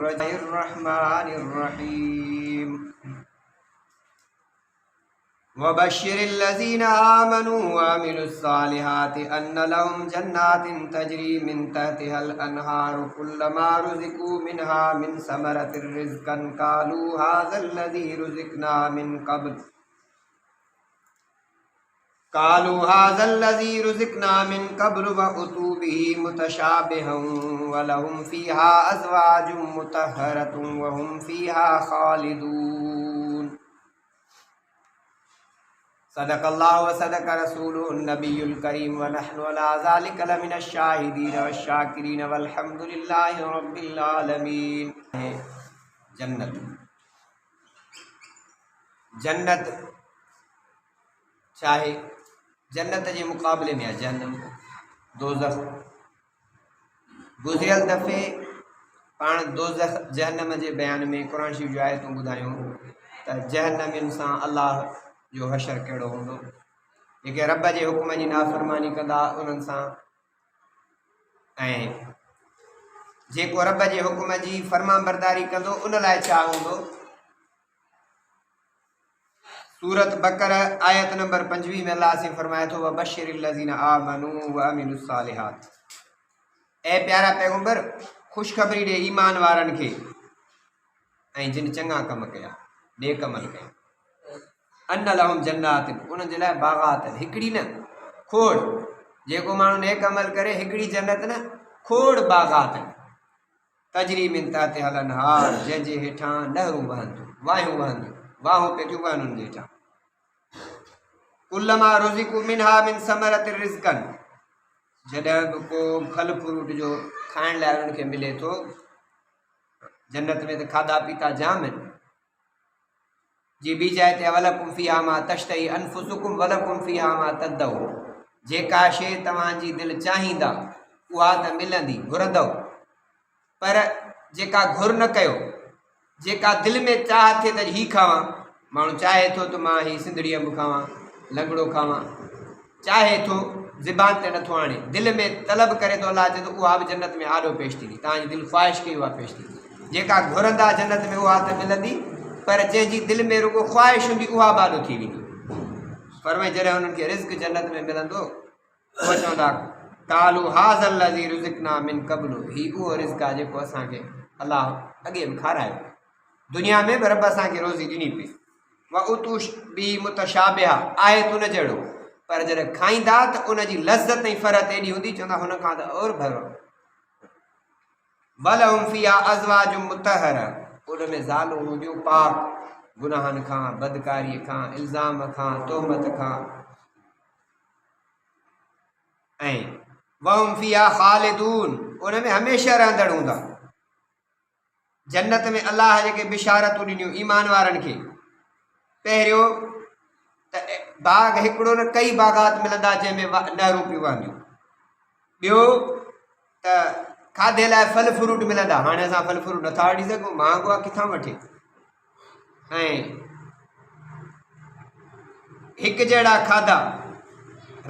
बिस्मिल्लाहिर्रहमानिर्रहीम वबश्शिरिल्लज़ीना आमनू व अमिलुस्सालिहाति अन्न लहुम जन्नातिन तजरी मिन तहतिहल अनहारु कुल्लमा रुज़िक़ू मिनहा मिन समरतिर रिज़्क़न क़ालू हाज़ल्लज़ी रुज़िक़ना मिन क़ब्ल व उतू बिही मुतशाबिहन व लहुम फ़ीहा अज़वाजुम मुतहहरतुन व हुम फ़ीहा ख़ालिदून। सदक़ल्लाहु व सदक़ रसूलुहुन नबियुल करीम व नहनु अला ज़ालिका लमिनश शाहिदीन वश्शाकिरीन वल्हम्दुलिल्लाहि रब्बिल आलमीन। जन्नत जन्नत चाहे जन्नत के मुकाबले में जहन्नम दोज़ख गुज़िरियल दफ़े पाण दोज़ख जहन्नम के बयान में कुरान शरीफ जो आयतूं ॿुधायूं त जहन्नमियुनि सां अल्लाह जो हशर कहिड़ो हूंदो। जेके रब के हुक्म की नाफ़रमानी कंदा उन्हनि सां ऐं जेको रब के हुक्म की फरमाबरदारी कंदो उन लाइ छा हूंदो। सूरत बकर आयत नंबर 25 में अल्लाह से फरमाया थो वबश्शिरिल्लज़ीना आमनू व अमिलुस्सालिहात। ए प्यारा पैगंबर खुशखबरी दे ईमान वारन के ऐं जिन चंगा कम कया नेक अमल कया अन्न लहुम जन्नातिन उन जे लाइ बाग़ात हिकड़ी न खोड़ जेको माण्हू नेक अमल करे हिकड़ी जन्नत न खोड़ बाग़ात तजरी मिन तहतिहल अनहार जंहिंजे हेठां नहरूं वहंदियूं वायूं वहंदियूं वाहूं पेटियूं वहनि उन जे हेठां कुल्लमा रुज़िक़ू मिनहा मिन समरतिर रिज़्क़न जॾहिं बि को फल फ्रूट जो खाइण लाइ उन्हनि खे मिले थो। जन्नत में त खाधा पीता जाम आहिनि जी ॿी जाइ ते वलकुम फ़ीहा मा तश्तही अनफुसुकुम वलकुम फ़ीहा मा तदऊ। जेका शइ तव्हांजी दिलि चाहींदा उहा त मिलंदी घुरंदव पर जेका घुर न कयो जेका दिलि में चाह थिए त ही खावां माण्हू चाहे थो त मां ही सिंधड़ी अंब खावां लंगड़ो खावां चाहे थो ज़बान ते नथो आणे दिलि में तलब करे तो अल्लाह चए थो उहा बि जन्नत में आॾो पेश थींदी। तव्हांजी दिलि ख़्वाहिश कई उहा पेश थींदी। जेका घुरंदा जन्नत में उहा त मिलंदी पर जंहिंजी दिलि में रुगो ख़्वाहिश हूंदी उहा बि आॾो थी वेंदी। फरमाए जॾहिं उन्हनि खे रिज़्क़ जन्नत में मिलंदो उहे चवंदा क़ालू हाज़ल्लज़ी रुज़िक़ना मिन क़ब्लु ही उहो रिज़्क़ आहे जेको असांखे अल्लाह अॻे बि खारायो दुनिया में बि रब असांखे रोज़ी ॾिनी पई। व उतू बि मुतशाबिहा आहे तूं न जहिड़ो पर जॾहिं खाईंदा त उनजी लज़्ज़त ऐं फ़रत एॾी हूंदी चवंदा हुन खां त और भरो। वलहुम फ़ीहा अज़वाजुम मुतहहरा उन में ज़ालूं हूंदियूं पाक गुनाहनि खां बदकारीअ खां इल्ज़ाम खां तोहमत खां ऐं वहुम फ़ीहा ख़ालिदून उन में हमेशह रहंदड़ हूंदा। जन्नत में अल्लाह जेके बिशारतूं ॾिनियूं ईमान वारनि खे पहिरियों त बाग हिकिड़ो न कई बाग़ात मिलंदा जंहिंमें नहरूं पियूं वहंदियूं। ॿियो त खाधे लाइ फल फ्रूट मिलंदा। हाणे असां फल फ्रूट नथा वठी सघूं महांगो आहे किथां वठे ऐं हिकु जहिड़ा खाधा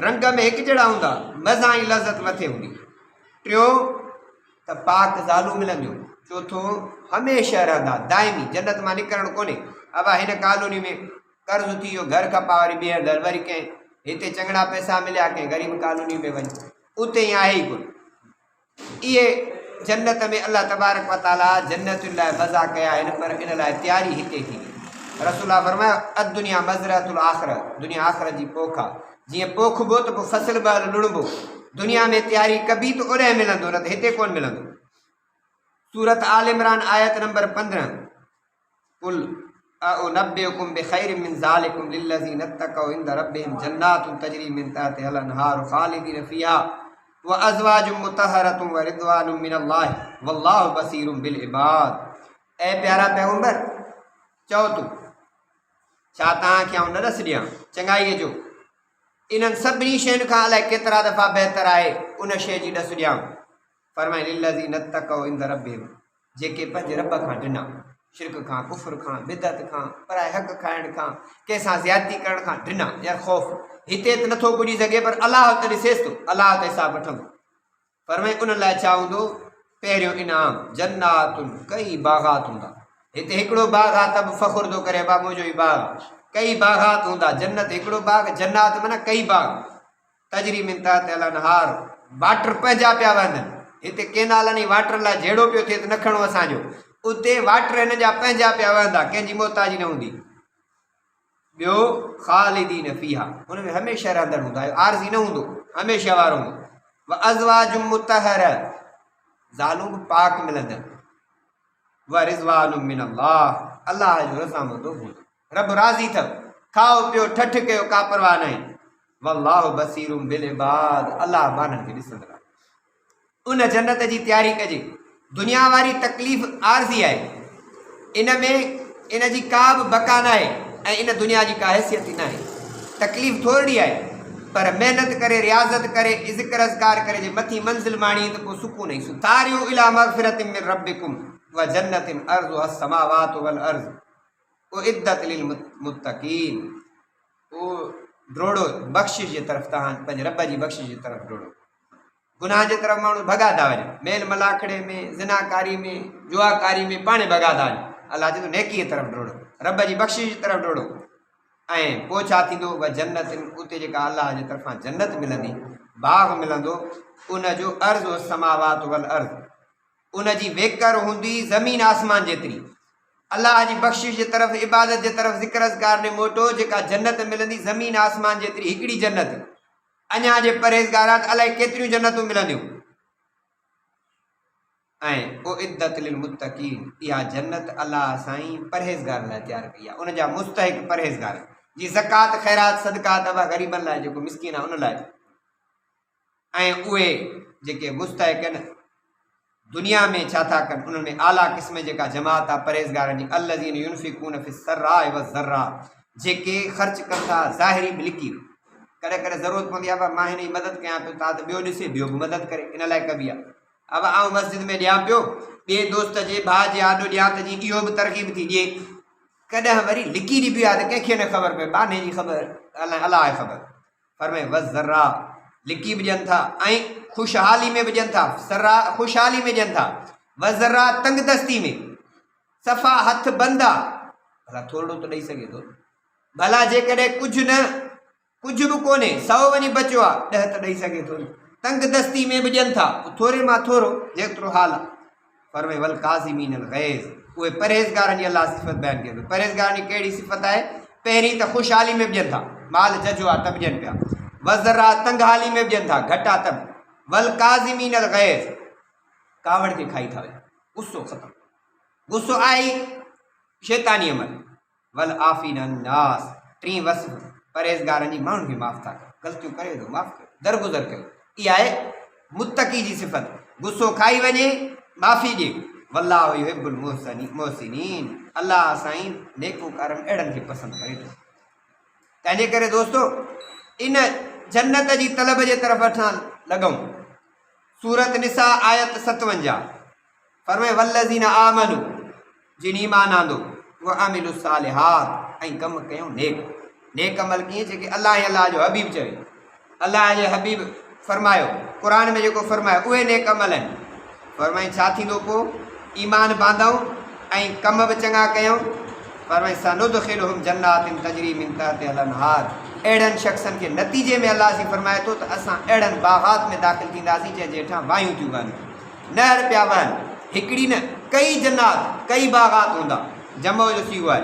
रंग में हिकु जहिड़ा हूंदा मज़ा ऐं लज़त मथे हूंदी। टियों त पाक ज़ालूं मिलंदियूं। चौथों हमेशह रहंदा दाइमी जन्नत मां निकिरणु कोन्हे। अब हिन कॉलोनी में कर्ज़ थी वियो घर खपा वरी ॿिए हंधि वरी कंहिं हिते चङड़ा पैसा मिलिया कंहिं ग़रीब कॉलोनी में वञ उते ई आहे ई कोन। इहे जन्नत में अल्लाह तबारक व तआला जन्नतुनि लाइ वज़ा कया आहिनि पर इन लाइ तयारी हिते थी। रसूला फरमाया अदुनिया मज़रअतुल आख़िरत दुनिया आख़िरत जी पोख आहे। जीअं पोखबो त पोइ फसल ॿाहिरि लुणबो दुनिया में तयारी कबी त ओॾे मिलंदो न त हिते कोन मिलंदो। सूरत आल इमरान आयत नंबर 15 कुल अउनब्बिउकुम बिखैरिम मिन ज़ालिकुम लिल्लज़ीना इत्तक़ौ इंद रब्बिहिम जन्नातुन तजरी मिन तहतिहल अनहारु ख़ालिदीन फ़ीहा व अज़वाजुम मुतहहरतुन व रिज़वानुम मिनल्लाहि वल्लाहु बसीरुम बिल इबाद। ए प्यारा पैगंबर चओ तूं छा तव्हांखे आउं न ॾस ॾियां चङाईअ जो इन्हनि सभिनी शयुनि खां अलाए केतिरा दफ़ा बहितर आहे उन शइ जी ॾस ॾियां। फरमाए लिल्लज़ीना इत्तक़ौ इंद रब्बिहिम जेके पंहिंजे रब खां ॾिना शिरक खां कुफर खां बिदत खां पराए हक़ खाइण खां कंहिंसां ज़्यादती करण खां ॾिना यार ख़ौफ़ हिते त नथो पुॼी सघे पर अलाह त ॾिसेसि थो अलाह त हिसाब वठंदो। फरमाए उन लाइ छा हूंदो पहिरियों इनाम जन्नातुन कई बाग़ात हूंदा। हिते हिकिड़ो बाग़ आहे त बि फ़ख़ुर थो करे बा मुंहिंजो ई बाग़, कई बाग़ात हूंदा। जन्नत हिकिड़ो बाग़, जन्नात माना कई बाग़। तजरी मिन तहतिल अनहार, वाटर पंहिंजा पिया वहनि। हिते केनालनि वाटर लाइ जहिड़ो पियो थिए त न खणो असांजो, उते वाटर हिन जा पंहिंजा पिया वहंदा, कंहिंजी मोहताजी न हूंदी। ॿियो ख़ालिदीन फ़ीहा, हुन में हमेशह रहंदड़ हूंदा, आरज़ी न हूंदो, हमेशह वारो हूंदो। व अज़वाजुम मुतहर, ज़ालूं बि पाक मिलंदड़। व रिज़वानुम मिन अल्लाह, अल्लाह जो रज़ामंदो हूंदो, रब राज़ी अथव। खाओ पियो ठठ कयो, का परवाह न आहे। वल्लाहु बसीरुम बिल इबाद, अल्लाह बाननि खे ॾिसंदड़ आहे। उन जन्नत जी तयारी कजे। दुनिया वारी तकलीफ़ आरज़ी आहे, इन में इन जी का बि बका न आहे ऐं इन दुनिया जी का हैसियत ई न आहे। तकलीफ़ थोरी आहे, पर महिनत करे, रियाज़त करे, ज़िक्र अज़कार करे जे मथी मंज़िल माणी त पोइ सुकून ई सुकून। तारियूं इला मग़फ़िरतिन मिन रब्बिकुम व जन्नतिन अर्ज़ुहा अस्समावातु वल अर्ज़ उइद्दत लिल मुत्तक़ीन। ओ ड्रोड़ो बख़्शिश जे तरफ़, तव्हां पंहिंजे रब जी बख़्शिश जे तरफ़ ड्रोड़ो। गुनाह जे तरफ़ माण्हू भॻा था वञनि, मेल मलाखड़े में, ज़िनाकारी में, जुआकारी में पाणे भॻा था वञनि। अलाह चए थो नेकीअ तरफ़ ड्रोड़ो, रब जी बख़्शिश जी तरफ़ ड्रोड़ो। ऐं पोइ छा थींदो? व जन्नतिन, उते जेका अलाह जे तरफ़ां जन्नत मिलंदी, बाग़ मिलंदो, उन जो अर्ज़ु समावात वल अर्ज़, उन जी वेकर हूंदी ज़मीन आसमान जेतिरी। अल्लाह जी बख़्शिश जे तरफ़, इबादत जे तरफ़, ज़िक्र अज़कार ने मोटो, जेका जन्नत मिलंदी ज़मीन आसमान जेतिरी, हिकिड़ी जन्नत। अञा जे परहेज़गारात अलाए केतिरियूं जन्नतूं मिलंदियूं। ऐं उइद्दत लिल मुत्तक़ीन, इहा जन्नत अल्लाह साईं परहेज़गार लाइ तयारु कई आहे, उन जा मुस्तहिक़ परहेज़गार, जी ज़कात ख़ैरात सदका दवा ग़रीबनि लाइ, जेको मिस्कीन आहे उन लाइ। ऐं उहे जेके मुस्तहिक़ आहिनि दुनिया में छा था कनि, उन्हनि में आला क़िस्म जेका जमात आहे परहेज़गारनि जी, अल्लज़ीन युनफ़िक़ून फ़िस्सर्राए वज़्ज़र्रा, जेके ख़र्च कनि था ज़ाहिरी बिलिकी। कॾहिं कॾहिं ज़रूरत पवंदी आहे, मां हिन जी मदद कयां पियो, तव्हां त ॿियो ॾिसे ॿियो बि मदद करे, इन लाइ कबी आहे। अब आउं मस्जिद में ॾियां पियो, ॿिए दोस्त जे भाउ जे आॾो ॾियां त जी इहो बि तरक़ीब थी ॾिए। कॾहिं वरी लिकी ॾिबी आहे त कंहिंखे न ख़बर पए, बाने जी ख़बर, अलाह ख़बर। फरमाए वज़्ज़र्रा, लिकी बि ॾियनि था ऐं ख़ुशहाली में बि ॾियनि था। सर्रा ख़ुशहाली में ॾियनि था, वज़्ज़र्रा तंगदस्ती में, सफ़ा हथ बंदि आहे, भला थोरो त ॾेई सघे थो, भला जेकॾहिं कुझु न, कुझु बि कोन्हे, 100 वञी बचियो आहे, 10 त ॾेई सघे थो। तंगदस्ती में बि ॾियनि था, थोरे मां थोरो जेतिरो हाल आहे। फरमाए वल काज़िमीनल ग़ैज़, उहे परहेज़गारनि जी अलाह सिफ़त बयानु कई। परहेज़गारनि जी कहिड़ी सिफ़त आहे? पहिरीं त ख़ुशहाली में बि ॾियनि था, माल जजो आहे त बि ॾियनि पिया। वज़्ज़र्रा, तंगहाली में बि ॾियनि था, घटि आहे त बि। वल काज़िमीनल ग़ैज़, कावड़ खे खाई था वञनि, गुस्सो ख़तमु, गुस्सो आई शैतानी अमल। वल आफ़ीन अन्नास, 3 वस्फ़ परहेज़गारनि जी, माण्हुनि खे माफ़ था कनि, ग़लतियूं करे थो माफ़ कयो, दरगुज़र कयो। इहा आहे मुत्तक़ी जी सिफ़त, गुस्सो खाई वञे माफ़ी ॾे। वल्लाहु युहिब्बुल मुहसिनीन, अल्लाह साईं नेकोकारनि अहिड़नि खे पसंदि करे थो। तंहिंजे करे दोस्तो, इन जन्नत जी तलब जे तरफ़ असां लॻूं। सूरत निसा आयत 57, फरमाए वल्लज़ीन आमनू, जिन ईमान आंदो, व अमिलु सालिहात, ऐं कम कयूं नेक। नेक अमल कीअं? जेके अल्लाह जो हबीब चवे, अल्लाह जे हबीब फरमायो, क़ुरान में जेको फरमायो उहे नेक अमल आहिनि। फरमाई छा थींदो पोइ? ईमान बांधूं ऐं कम बि चङा कयूं। फरमाई सनुदखिलुहुम जन्नातिन तजरी मिन तहतिहल अनहार, अहिड़नि शख़्सनि खे नतीजे में अल्लाह जी फरमाए थो त असां अहिड़नि बाग़ात में दाख़िल थींदासीं जंहिंजे हेठां वायूं थियूं वहनि, नहर पिया वहनि, हिकिड़ी न कई जन्नात, कई बाग़ात हूंदा, जमो जो सीगो आहे।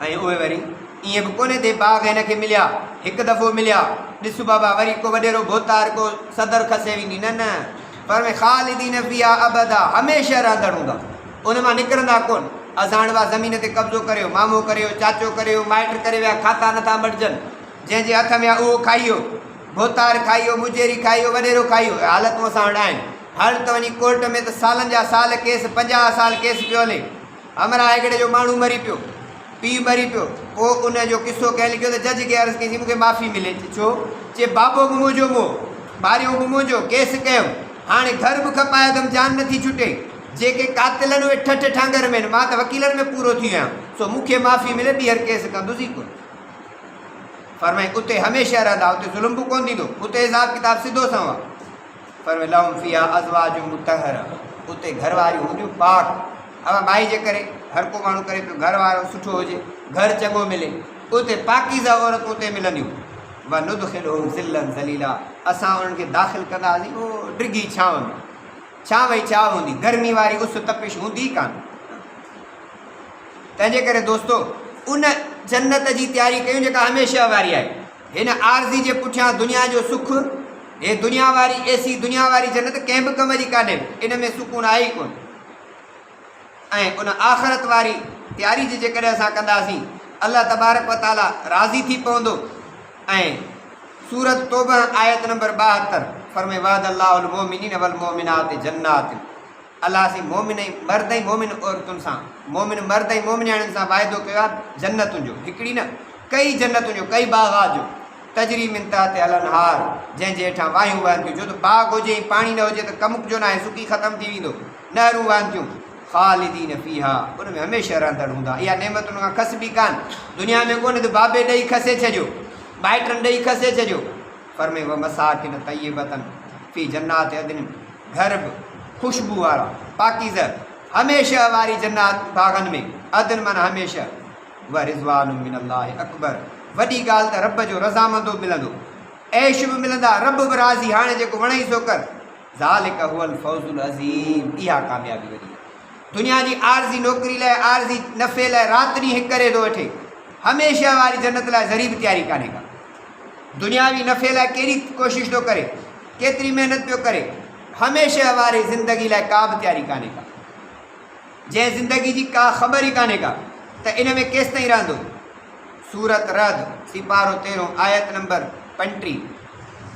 ऐं उहे वरी ईअं बि कोन्हे ते बाग़ हिनखे मिलिया, हिकु दफ़ो मिलिया, ॾिसु बाबा वरी को वॾेरो भोतार को सदर खसे वेंदी, न न। पर में ख़ालिदीन फ़ीहा अबदा, हमेशह रहंदड़ हूंदा, उन मां निकिरंदा कोन। असांवा ज़मीन ते कब्ज़ो करियो, मामो करियो, चाचो करियो, माइट करे विया, खाता नथा मटिजनि, जंहिंजे हथ में आहे उहो खाइयो, भोतार खाइयो, मुजेरी खाइयो, वॾेरो खाइयो, हालतूं असां वटि आहिनि। हर त वञी कोर्ट में त सालनि जा साल केस, 50 साल केस पियो हले। हमरा हिकिड़े जो माण्हू मरी पियो, पीउ मरी पियो, पोइ उन जो किसो कंहिं लिखियो त जज खे अर्ज़ु कईसीं मूंखे माफ़ी मिले। छो? चए बाबो बि मुंहिंजो मोह, भारियो बि मुंहिंजो, केस कयो, हाणे घर बि खपायो अथमि, जान नथी छुटे। जेके कातिलनि उहे ठठ ठांगर में, मां त वकीलनि में पूरो थी वियो आहियां, सो मूंखे माफ़ी मिले, ॿीहर केस कंदुसि ई कोन। फरमाई उते हमेशह रहंदा, उते ज़ुल्म बि कोन थींदो, उते हिसाब किताब सिधो सवा। पर लहुम फिहा अज़वाजुम मुतहरा, उते घर वारियूं हूंदियूं पाक। अब माई जे करे हर को माण्हू करे पियो घर वारो सुठो हुजे, घर चङो मिले, उते पाकीज़ा औरतूं उते मिलंदियूं। व नुदखिलुहुम ज़िल्लन ज़लीला, असां उन्हनि खे दाख़िल कंदासीं ओ डिघी छांव में। छांव ई छांव हूंदी, गर्मी वारी उस तपिश हूंदी ई कान। तंहिंजे करे दोस्तो उन जन्नत जी तयारी कयूं जेका हमेशह वारी आहे। हिन आरज़ी जे पुठियां दुनिया जो सुख, हे दुनिया वारी एसी दुनिया वारी जन्नत कंहिं बि कम जी कान्हे, इन में सुकून आहे ई कोन। ऐं उन आख़िरत वारी तयारी जी जेकॾहिं असां कंदासीं, अल्लाह तबारक व ताला राज़ी थी पवंदो। ऐं सूरत तौबा आयत नंबर 72 फरमाए वअदल्लाहुल मोमिनीन वल मोमिनात जन्नात, अल्लाह सी मोमिन मर्द ऐं मोमिन औरतुनि सां, मोमिन मर्द ऐं मोमिनाणियुनि सां वाइदो कयो आहे जन्नतुनि जो, हिकिड़ी न कई जन्नतुनि जो, कई बाग़ात जो, तजरी मिन तहतिहा अल-अनहार, जंहिंजे हेठां वायूं वहनि थियूं। जो त बाग़ हुजे ऐं पाणी न हुजे त कमुक जो न आहे, सुकी ख़तमु थी वेंदो। नहरूं वहनि थियूं, ख़ालिदीन फ़ीहा, उन में हमेशह रहंदड़ हूंदा। इहा नेमतुनि खां खस बि कान, दुनिया में कोन्हे त बाबे ॾेई खसे छॾियो, माइटनि ॾेई खसे छॾियो। फरमाए व मसाकिन तय्यबतन फ़ी जन्नात अदन, घर बि ख़ुशबू वारा पाकीज़ हमेशह वारी जन्नात बाग़नि में, अदन माना हमेशह। व रिज़वान मिनल्लाहि अकबर, वॾी ॻाल्हि त रब जो रज़ामंदो मिलंदो, ऐश बि मिलंदा, रब बि राज़ी। हाणे जेको वणई सो कर, ज़ालिक हुवल फ़ौज़ुल अज़ीम, इहा कामयाबी वॾी। दुनिया जी आरज़ी नौकिरी लाइ, आरज़ी नफ़े लाइ राति ॾींहुं हिकु करे थो वठे, हमेशह वारी जन्नत लाइ ज़री बि तयारी कान्हे का। दुनियावी नफ़े लाइ कहिड़ी कोशिशि थो करे, केतिरी महिनत पियो करे, हमेशह वारी ज़िंदगी लाइ का बि तयारी कान्हे का। जंहिं ज़िंदगी जी का ख़बर ई कान्हे का त इन में केसि ताईं रहंदो। सूरत रद सिपारो 13 आयत नंबर 35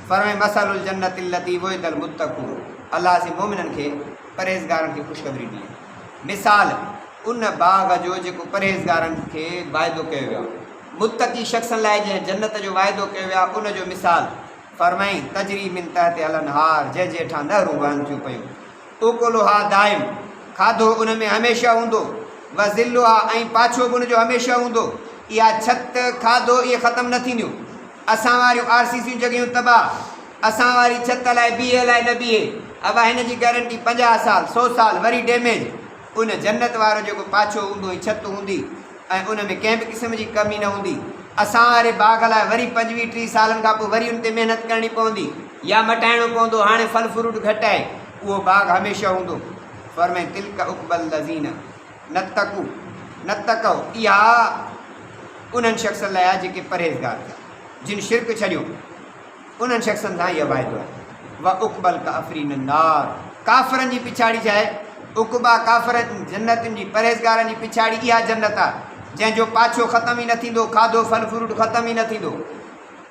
फरमाए मसलुल जन्नतिल लती वुइदल मुत्तक़ून, अल्लाह से मोमिननि खे परहेज़गारनि खे ख़ुशख़बरी ॾिनी। मिसाल उन बाग़ जो जेको परहेज़गारनि खे वाइदो कयो वियो आहे, मुत्तक़ी शख़्सनि लाइ जंहिं जन्नत जो वाइदो कयो वियो आहे, उन जो मिसाल फरमाई तजरी मिन तहतिहा अल-अनहार, जंहिंजे हेठां नहरूं वहनि थियूं पियूं। उकुलुहा दाइम, खाधो उन में हमेशह हूंदो। व ज़िल्लुहा, ऐं पाछो बि उनजो हमेशह हूंदो। इहा छत खाधो इहे ख़तमु न थींदियूं। असां वारियूं आरसीसियूं जॻहियूं तबाह, असां वारी छत लाइ बीहे अलाए न बीहे, अब हिन जी गारंटी 50 साल 100 साल वरी डैमेज। उन जन्नत वारो जेको पाछो हूंदो, छत हूंदी, ऐं उन में कंहिं बि क़िस्म जी कमी न हूंदी। असां वारे बाग़ लाइ वरी 25-30 सालनि खां पोइ वरी उन ते महिनत करणी पवंदी, या मटाइणो पवंदो, हाणे फल फ्रूट घटि आहे, उहो बाग़ हमेशह हूंदो। फरमाए तिल्क उक़बल लज़ीन नत्तक़ू नत्तक़ौ, इहा उन्हनि शख़्सनि लाइ आहे जेके परहेज़गार थिया, जिन शिरक छॾियो, उन्हनि शख़्सनि सां इहा वाइदो आहे। व उक़बल काफ़िरीन नार, काफ़िरनि जी पिछाड़ी छा आहे, उक़बा काफ़िरनि जन्नतुनि जी परहेज़गारनि जी पिछाड़ी इहा जन्नत आहे, जंहिंजो पाछो ख़तमु ई न थींदो, खाधो फल फ्रूट ख़तमु ई न थींदो।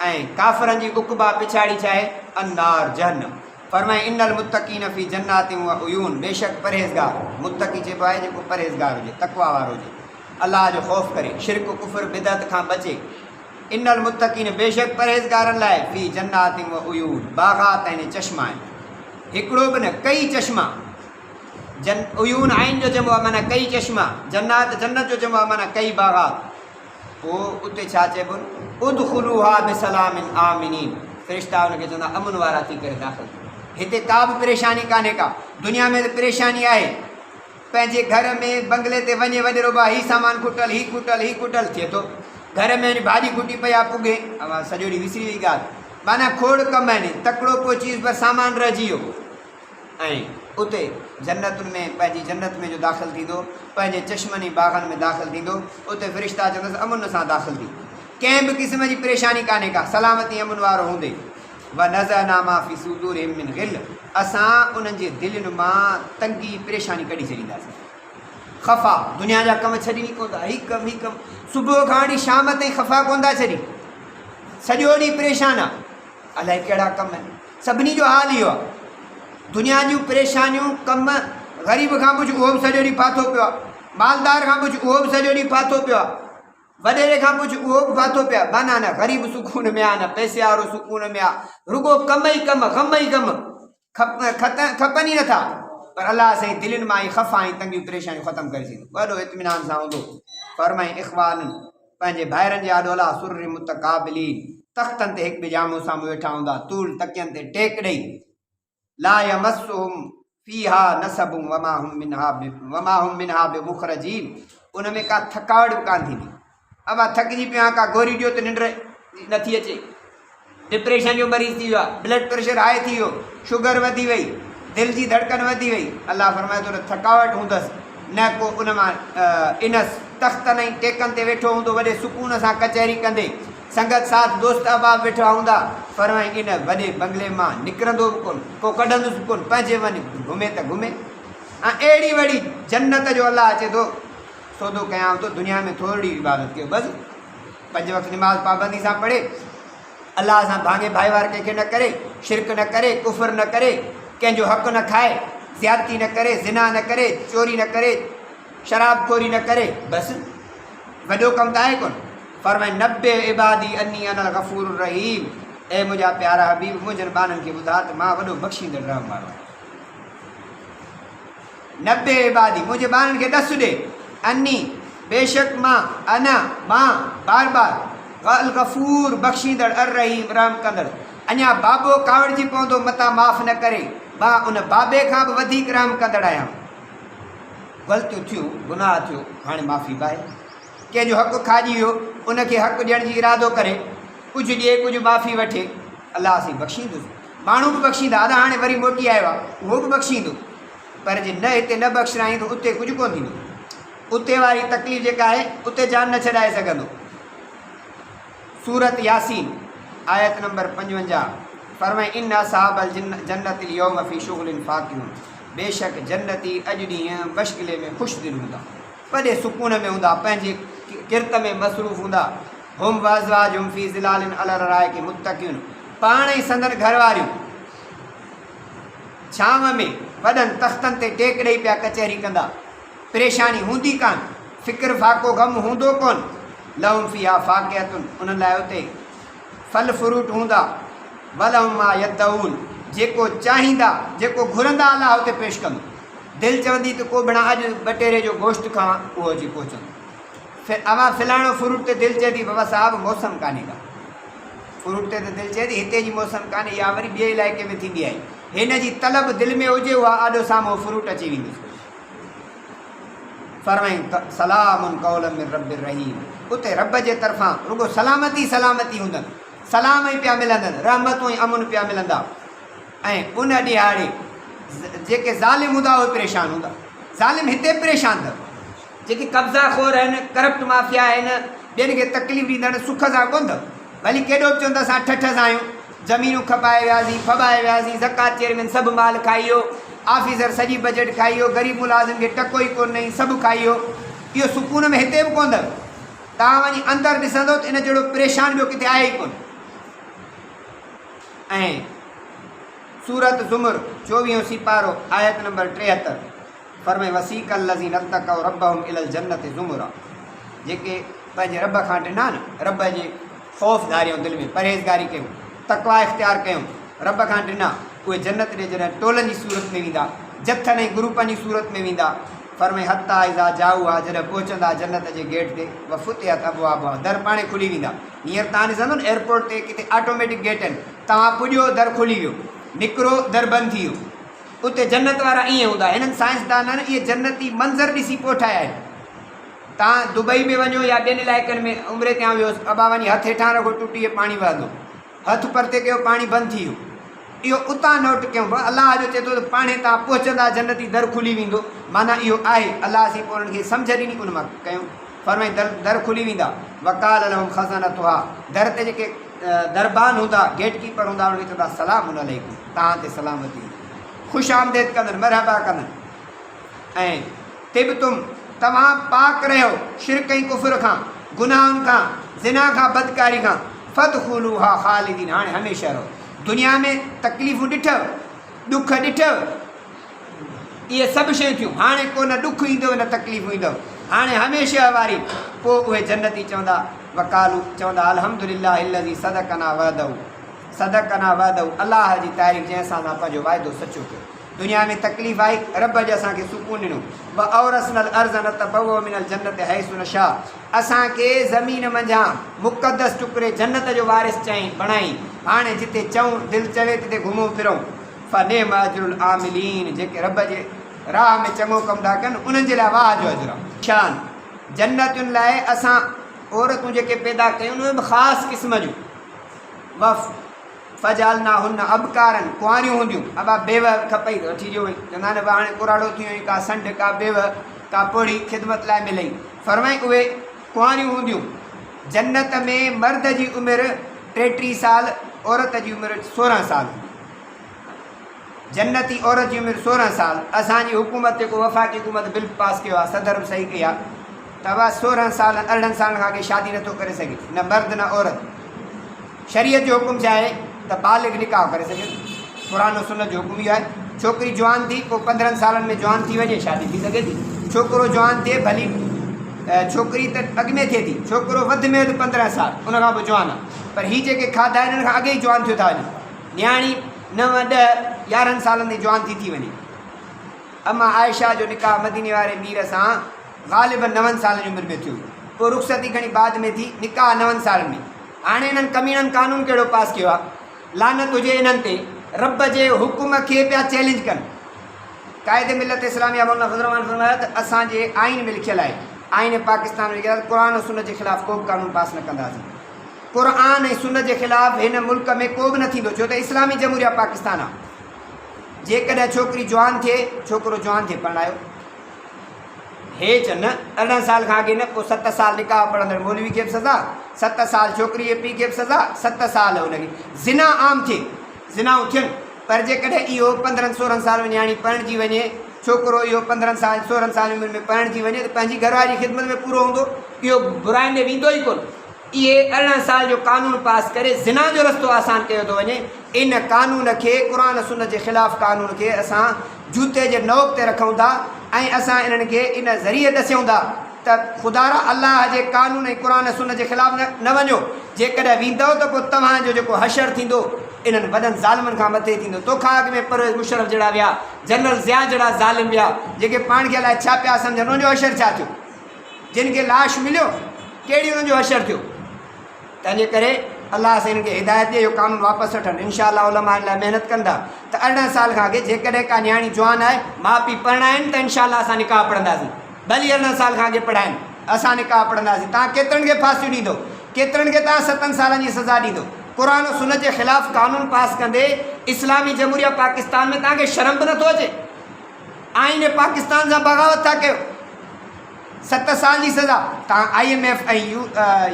ऐं काफ़िरनि जी उक़बा पिछाड़ी छा आहे, अन्नार जहन्नम। फरमाए इन्नल मुत्तक़ीन फ़ी जन्नातिन व उयून, बेशक परहेज़गार, मुत्तक़ी चइबो आहे जेको परहेज़गार हुजे, तक़वा वारो हुजे, अल्लाह जो ख़ौफ़ करे, शिरक कुफ़र बिदअत खां बचे। इन्नल मुत्तक़ीन, बेशक परहेज़गारनि लाइ, फ़ी जन्नातिन व उयून, बाग़ात आहिनि, चश्मा आहिनि, हिकिड़ो बि न कई चश्मा। उयून आइन जो जमो आहे माना कई चश्मा, जन्नत जन्नत जो जमो आहे माना कई बाग़ात। पोइ उते छा चइबो, उदख़ुलूहा बिसलामिन आमिनीन, फ़रिश्ता उनखे चवंदा अमन वारा थी करे दाख़िल। हिते का बि परेशानी कान्हे का। दुनिया में त परेशानी आहे, पंहिंजे घर में बंगले ते वञे वॾेरो बा, हीउ सामान खुटल, हीउ खुटल, हीउ खुटल थिए थो, घर में वञी भाॼी खुटी पई आहे पुॻे, सॼो ॾींहुं विसरी वई ॻाल्हि, माना खोड़ कमु आहिनि, तकिड़ो को चीज़ पर सामान रहिजी वियो। ऐं उते जन्नतुनि में, पंहिंजी जन्नत में जो दाख़िल थींदो, पंहिंजे चश्मनी बाग़नि में दाख़िल थींदो, उते फ़रिश्ता चवंदसि अमन सां दाख़िल थी, कंहिं बि क़िस्म जी परेशानी कान्हे का, सलामती अमन वारो हूंदे। व नज़अना मा फ़ी सुदूरिहिम मिन ग़िल, असां उन्हनि जे दिलनि मां तंगी परेशानी कढी छॾींदासीं। ख़फ़ा, दुनिया जा कम छॾी कोन था, हीउ कमु हीउ कमु, सुबुह खां वठी शाम ताईं ख़फ़ा कोन था छॾी, सॼो ॾींहुं परेशान आहे, अलाए कहिड़ा कम आहिनि। सभिनी जो हाल इहो आहे, दुनिया जूं परेशानियूं, कम, ग़रीब खां पुछ उहो बि सॼो ॾींहुं फाथो पियो आहे, मालदार खां पुछ उहो बि सॼो ॾींहुं फाथो पियो आहे, वॾेरे खां पुछ उहो बि फाथो पियो आहे। माना न ग़रीब सुकून में आहे, न पैसे वारो सुकून में आहे, रुगो कम ई कम, ग़म ई ग़म, खपनि ई नथा। पर अल्लाह साईं दिलनि मां ई ख़फ़ा ऐं तंगियूं परेशानियूं ख़तमु करे छॾींदो, वॾो इत्मिनान सां हूंदो। फरमाई इख़वाननि, पंहिंजे भाइरनि जे आॾोला, सुर्र मुतक़ाबिलीन, तख़्तनि ते हिकु ॿिए जे आम्हूं साम्हूं वेठा हूंदा, तूल तकियनि ते टेक ॾेई, ला यमस्सुहुम फीहा नसबुम वमा हुम मिनहा बिमुखरजीन। उन में का थकावट बि कान थींदी। अब थकिजी पियो आहियां, का गोरी ॾियो त निंड नथी अचे, डिप्रेशन जो मरीज़ थी वियो आहे, ब्लड प्रेशर हाई थी वियो, शुगर वधी वई, दिलि जी धड़कन वधी वई। अलाह फरमाए थो थकावट हूंदसि, न को उन मां इन तख़्तनि ऐं टेकनि ते वेठो हूंदो, वॾे सुकून सां कचहरी कंदे, संगत साथ दोस्त अहबाब वेठा हूंदा। फरमाई इन वॾे बंगले मां निकिरंदो बि कोन, को कढंदुसि बि कोन, पंहिंजे वञ घुमे त घुमे। ऐं अहिड़ी वॾी जन्नत जो अलाह अचे थो सौदो कयां थो, दुनिया में थोरी इबादत कयो बसि, 5 वक़्त निमाज़ पाबंदी सां पढ़े, अलाह सां भाङे भाईवार कंहिंखे न करे, शिरक न करे, कुफर न करे, कंहिंजो हक़ न खाए, ज़्यादती न करे, ज़िना न करे, चोरी न करे, शराबखोरी न करे, बसि वॾो कमु त आहे कोन। फरमाए नब्बे इबादी अन्नी अनल गफ़ूरुर रहीम। ऐं मुंहिंजा प्यारा हबीब, मुंहिंजनि ॿारनि खे ॿुधा त मां वॾो बख़्शींदड़ रहम वारो आहियां। 90 इबादी, मुंहिंजे ॿारनि खे ॾस ॾे, अन्नी बेशक मां, अना मां, बार बार, अल गफ़ूर बख़्शींदड़, अर रहीम रहम कंदड़। अञा बाबो कावड़जी पवंदो मतां माफ़ न करे, मां उन बाबे खां बि वधीक रहम कंदड़ आहियां। ग़लतियूं थियूं, गुनाह थियो, हाणे माफ़ी पाए। कंहिंजो हक़ खाइजी वियो, उनखे हक़ ॾियण जी इरादो करे, कुझु ॾिए कुझु माफ़ी वठे, अलाह असीं बख़्शींदुसि। माण्हू बि बख़्शींदा, अदा हाणे वरी मोटी आयो आहे, उहो बि बख़्शींदो। पर जे न हिते न बख़्शराई त उते कुझु कोन थींदो। उते वारी तकलीफ़ जेका आहे उते जान न छॾाए सघंदो। सूरत यासीन आयत नंबर 55। फरमाए इन असहाबल जन्नतिल यौम फी शुग़लिन फ़ाकिहून। बेशक जन्नती अॼु ॾींहुं मशग़िले में ख़ुशि दिलि हूंदा, वॾे सुकून में हूंदा, पंहिंजे किरत में मसरूफ़ हूंदा। हुम वअज़वाजुहुम फ़ी ज़िलालिन अलल अराइकी मुत्तक़ियून। पाण ई संदन घरवारियूं छांव में वॾनि तख़्तनि ते टेक ॾेई पिया कचहरी कंदा। परेशानी हूंदी कान, फ़िक्र फ़ाक़ो ग़म हूंदो कोन। लहुम फ़ीहा फ़ाक़िहतुन, उन्हनि लाइ उते फल फ्रूट हूंदा। वलहुम मा यदऊन, जेको चाहींदा, जेको घुरंदा अलाह उते पेश कंदो। दिलि चवंदी त को बिना अॼु बटेरे जो गोश्त खावां, उहो अची पहुचंदो। अवां फिलाणो फ्रूट ते दिलि चए थी, बाबा साहिबु मौसम कान्हे का, फ्रूट ते त दिलि चए थी हिते जी मौसम कान्हे, या वरी ॿिए इलाइक़े में थींदी आहे। हिन जी तलब दिलि में हुजे, उहा आॾो साम्हूं फ्रूट अची वेंदुसि। फरमाई सलामुन क़ौलन मिन रब्बिर रहीम। उते रब जे तरफ़ां रुगो सलामती सलामती हूंदनि, सलाम ई पिया मिलंदनि, रहमतूं ऐं अमुन पिया मिलंदा। ऐं उन ॾिहाड़े जेके ज़ालिम हूंदा उहे परेशान हूंदा। ज़ालिम हिते परेशान अथव, जेके कब्ज़ा खोर आहिनि, करप्ट माफ़िया आहिनि, ॿियनि खे तकलीफ़ ॾींदा आहिनि, सुख सां कोन अथव। भली केॾो बि चवंदा असां ठठ सां आहियूं, ज़मीनूं खपाए वियासीं, फॿाए वियासीं, ज़कात चेयरमैन सभु माल खाई वियो, ऑफिसर सॼी बजट खाई वियो, ग़रीब मुलाज़िम खे टको ई कोन अथई, सभु खाई वियो। इहो सुकून में हिते बि कोन अथव। तव्हां वञी अंदरि ॾिसंदो त इन जहिड़ो परेशान ॿियो किथे आहे ई कोन। ऐं सूरत ज़ुमर 24 सिपारो आयत नंबर 73। फरमाए वसीक़ल लज़ीन अत्तक़ौ रब्बहुम इलल जन्नति ज़ुमरा। जेके पंहिंजे रब खां ॾिना न, रब जे ख़ौफ़ धारियूं, दिलि में परहेज़गारी कयूं, तक़वा इख़्तियार कयूं, रब खां ॾिना, उहे जन्नत ॾे जॾहिं टोलनि जी सूरत में वेंदा, जथनि ऐं ग्रुपनि जी सूरत में वेंदा। फरमाए हत्ता इज़ा जाऊ आहे, जॾहिं पहुचंदा जन्नत जे गेट ते, वफ़ुतिहत अबवाबुहा, दर पाणे खुली वेंदा। हींअर तव्हां ॾिसंदो न एयरपोर्ट ते किथे ऑटोमेटिक गेट आहिनि, तव्हां पुॼो दर खुली वियो, निकिरो दर बंदि थी वियो। उते जन्नत वारा ईअं हूंदा। हिननि साइंसदाननि इहे जन्नती मंज़र ॾिसी पोइ ठाहिया आहिनि। तव्हां दुबई में वञो या ॿियनि इलाइक़नि में उमिरि ते वियो, अबा वञी हथु हेठां रखो, टुटी पाणी वहंदो, हथु परते कयो, पाणी बंदि थी वियो। इहो उतां नोट कयूं, अलाह जो चए थो त पाणे तव्हां पहुचंदा जन्नती दर खुली वेंदो, माना इहो आहे। अलाह असीं पोइ उन्हनि खे सम्झ ॾिनी, उन मां कयूं। फरमाई दर खुली वेंदा। वकाल लहुम खज़नतुहा, दर ते जेके दरबान हूंदा, गेट कीपर हूंदा, उन्हनि खे चवंदा सलामुन अलैकुम, तव्हां ते सलामती, ख़ुशि आमदेद कंदनि, मरहबा कंदनि। ऐं तिबतुम, तव्हां पाक रहियो शिरक ऐं कुफ़र खां, गुनाहनि खां, ज़िना खां, बदकारी खां। फदख़ुलूहा ख़ालिदीन, हाणे हमेशह रहो। दुनिया में तकलीफ़ूं ॾिठव, ॾुख ॾिठव, इहे सभु शयूं थियूं। हाणे को न ॾुख ईंदव न तकलीफ़ूं ईंदव, हाणे हमेशह वारी। पोइ उहे जन्नती चवंदा, वकालू चवंदा अल्हम्दुलिल्लाहि लज़ी सदक़ना वअदहू, सदक़ना वअदहू, अलाह जी तारीफ़ जंहिं सां असां पंहिंजो वाइदो सचो कयो। दुनिया में तकलीफ़ आई, रब जे असांखे सुकून ॾिनो। व औरसनल अर्ज़ नतबव्वअ मिनल जन्नति हैसु नशाअ, असांखे ज़मीन मंझां मुक़दस टुकड़े जन्नत जो वारिस चई बणाई। हाणे जिते चऊं, दिलि चवे तिते घुमूं फिरूं। फ़नेम अजरुल आमिलीन, जेके रब जे राह में चङो कमु था कनि उन्हनि जे लाइ वाह जो अजर आहे। शान जन्नतुनि लाइ असां औरतूं जेके पैदा कयूं उन में बि ख़ासि क़िस्म जूं वफ़ फजालना हुन अबकारनि कुंवारियूं हूंदियूं। अबा बेव खपई त वठी ॾियो वई, चवंदा आहिनि हाणे कुराड़ो थी वियो, का संड का बेव का पोड़ी ख़िदमत लाइ मिलई। फरमाई उहे कुंवारियूं हूंदियूं। जन्नत में मर्द जी उमिरि 33 साल, औरत जी उमिरि 16 साल। जन्नती औरत जी उमिरि 16 साल। असांजी हुकूमत जेको वफ़ाक़ी हुकूमत बिल पास कयो आहे, सदर बि सही कई आहे, त उहा 16 साल 18 साल खां अॻे शादी नथो करे सघे, न मर्द न औरत। शरीयत जो हुकुम छा आहे त बालिग निकाह करे सघे, क़ुरान और सुन्नत जो हुकुम इहो आहे। छोकिरी जवान थी पोइ 15 सालनि में जवान थी वञे शादी थी सघे थी। छोकिरो जवान थिए भली, छोकिरी त अॻु में थिए थी, छोकिरो वधि में वधि 15 साल उन खां पोइ जवान आहे। पर हीअ जेके खाधा आहिनि हिन खां अॻे ई जवान थियो था वञे। न्याणी 9, 10, 11 सालनि जी जवान थी वञे। अमा आयशा जो निकाह मदीने वारे मीर सां ग़ालिबन 9 सालनि जी उमिरि में थियो, पोइ रुख़सती खणी बाद में थी, निकाह 9 सालनि में। हाणे इन्हनि कमीननि कानून कहिड़ो पास कयो आहे, लानत हुजे इन्हनि ते, रब जे हुकुम खे पिया चैलेंज कनि। क़ाइदे मिलत इस्लामिया मौलाना फज़लुर रहमान फरमाया त असांजे आइन में लिखियलु आहे, आइन पाकिस्तान में लिखियलु आहे, क़ुरान और सुन्नत जे ख़िलाफ़ु को बि कानून पास न कंदासीं। क़ुरान ऐं सुन्नत जे ख़िलाफ़ु हिन मुल्क में को बि न थींदो, छो त इस्लामी जमहूरिया पाकिस्तान आहे। जेकॾहिं छोकिरी जवान थिए, छोकिरो जवान थिए परणायो, हे चन 18 साल खां अॻे न, पोइ 7 साल निकाह पढ़ंदड़ मौलवी खे बि सज़ा, 7 साल छोकिरी जे पीउ खे बि सज़ा, 7 साल हुनखे ज़िना आम थिए, ज़िनाऊं थियनि। पर जेकॾहिं इहो 15-16 साल में न्याणी परिणिजी वञे, छोकिरो इहो 15 साल 16 साल उमिरि में परिणिजी वञे त पंहिंजी घरवारी ख़िदमत में पूरो हूंदो, इहो बुराइनि में वेंदो ई कोन। इहे 18 साल जो कानून पास करे ज़िना जो रस्तो आसान कयो थो वञे। इन कानून खे, क़ुरान सुन्नत जे ख़िलाफ़ु कानून खे असां जूते जे नोक ते रखूं था ऐं असां इन्हनि खे इन ज़रिए ॾसियूं था त ख़ुदारा अलाह जे कानून ऐं क़ुरान सुन्नत जे ख़िलाफ़ु न वञो। जेकॾहिं वेंदव त पोइ तव्हांजो जेको हशर थींदो इन्हनि वॾनि ज़ालिमनि खां मथे थींदो। तोखां अॻु में परवेज़ मुशर्रफ जहिड़ा विया, जनरल ज़िया जहिड़ा ज़ालिम विया, जेके पाण खे अलाए छा पिया सम्झनि, उन्हनि जो हशर छा थियो? जिन खे लाश मिलियो, कहिड़ी उन्हनि जो हशर थियो? तंहिंजे करे अलाह सां हिननि खे हिदायत ॾे, इहो कानून वापसि वठनि। इनशाअल्लाह उलमा लाइ महिनत कंदा त 18 साल खां अॻे जेकॾहिं का न्याणी जवान आहे, माउ पीउ परिणाइनि त इनशाअल्लाह असां निकाह पढ़ंदासीं। भली 18 साल खां अॻे पढ़ाइनि, असां निकाह पढ़ंदासीं। तव्हां केतिरनि खे फांसियूं ॾींदो, केतिरनि खे तव्हां 7 सालनि जी सज़ा ॾींदो। क़ुरान और सुन्नत जे ख़िलाफ़ु कानून पास कंदे इस्लामी जमहूरिया पाकिस्तान में तव्हांखे शर्म बि नथो अचे? आइन पाकिस्तान सां बग़ावत था कयो, 7 साल जी सज़ा। तव्हां IMF ऐं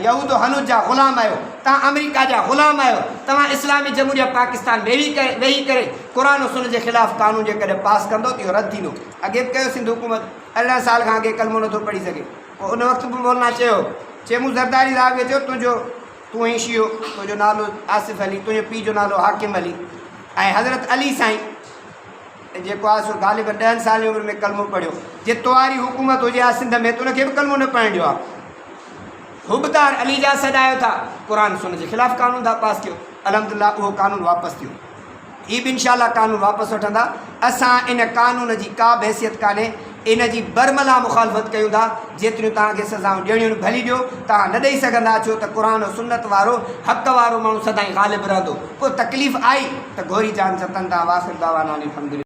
यहूद हनूद जा ग़ुलाम आहियो, तव्हां अमेरिका जा ग़ुलाम आहियो। तव्हां इस्लामी जमहूरिया पाकिस्तान में वेही करे क़ुरान और सुन्नत जे ख़िलाफ़ु कानून जेकॾहिं पास कंदो त इहो रद्द थींदो। अॻे बि कयो सिंध हुकूमत, 18 साल खां अॻे कलमो नथो पढ़ी सघे। पोइ उन वक़्तु बि मौलाना चयो मूं ज़रदारी साहिब खे चयो तूं ई शियो, तुंहिंजो नालो आसिफ़ अली, तुंहिंजे पीउ जो नालो हाकिम अली, ऐं हज़रत अली साईं जेको आहे सो ग़ालिबन 10 साल जी उमिरि में कलमो पढ़ियो। जे तुआरी हुकूमत हुजे हा सिंध में त उनखे बि कलमो न पढ़णु ॾियो आहे। हुबदार अली जा सॾायो था, क़ुरान सुन्नत जे ख़िलाफ़ु कानून था पास कयो। अलहमदुलिल्लाह उहो कानून वापसि थियो। हीअ बि इनशाअल्लाह कानून वापसि वठंदा। असां इन कानून जी का बि हैसियत कान्हे, इन जी बरमला मुखालफ़त कयूं था। जेतिरियूं तव्हांखे सज़ाऊं ॾियणियूं भली ॾियो, तव्हां न ॾेई सघंदा, छो त क़ुरान और सुन्नत वारो हक़ वारो माण्हू सदाईं ग़ालिब रहंदो। पोइ तकलीफ़ आई त घोरी जान सतन था। वासिर दावाना अल्हम्दुलिल्लाह।